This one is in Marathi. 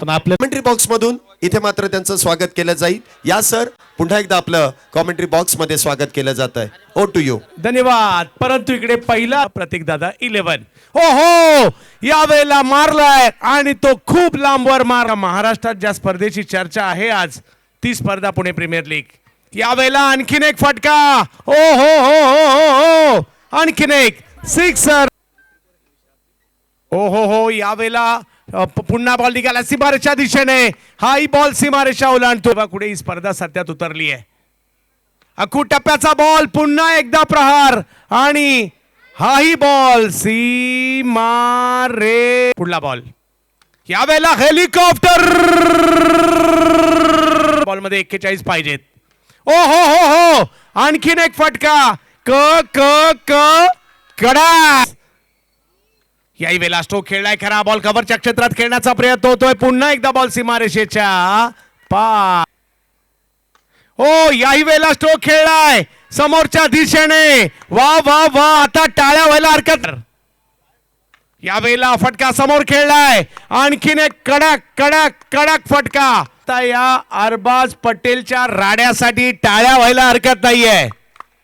पण आपल्या कॉमेंट्री बॉक्स मधून इथे मात्र त्यांचं स्वागत केलं जाईल. या सर, पुन्हा एकदा आपलं कॉमेंट्री बॉक्स मध्ये स्वागत केलं जात आहे. ओ टू यू. धन्यवाद. परंतु इकडे पहिला प्रतीक दादा 11. हो हो, यावेळेला मारलाय आणि तो खूप लांबवर मार. महाराष्ट्रात ज्या स्पर्धेची चर्चा आहे आज, ती स्पर्धा पुणे प्रीमियर लीग. यावेळेला आणखीन एक फटका. हो हो हो हो हो हो, आणखीन एक सिक्सर. हो हो हो, यावेळेला पुन्हा बॉल निघाला सीमारेषा दिशेने. हाही बॉल सीमारेषा ओलांडतो. कुठे ही स्पर्धा सत्यात उतरली आहे. अखू टप्प्याचा बॉल, पुन्हा एकदा प्रहार आणि हाही बॉल सीमा रे. पुढला बॉल, यावेळेला हेलिकॉप्टर. बॉल मध्ये 41 पाहिजेत. ओ हो हो हो, आणखीन एक फटका. क क क कडा. याही वेळेला स्ट्रोक खेळलाय खरा. बॉल कव्हरच्या क्षेत्रात खेळण्याचा प्रयत्न होतोय. पुन्हा एकदा बॉल सीमारेषेच्या पार. हो, याही वेळेला स्ट्रोक खेळलाय समोरच्या दिशेने. वा वा वा, आता टाळ्या व्हायला हरकत. यावेळेला फटका समोर खेळलाय. आणखीन एक कडक कडक कडक फटका. आता या अरबाज पटेलच्या राड्यासाठी टाळ्या व्हायला हरकत नाहीये.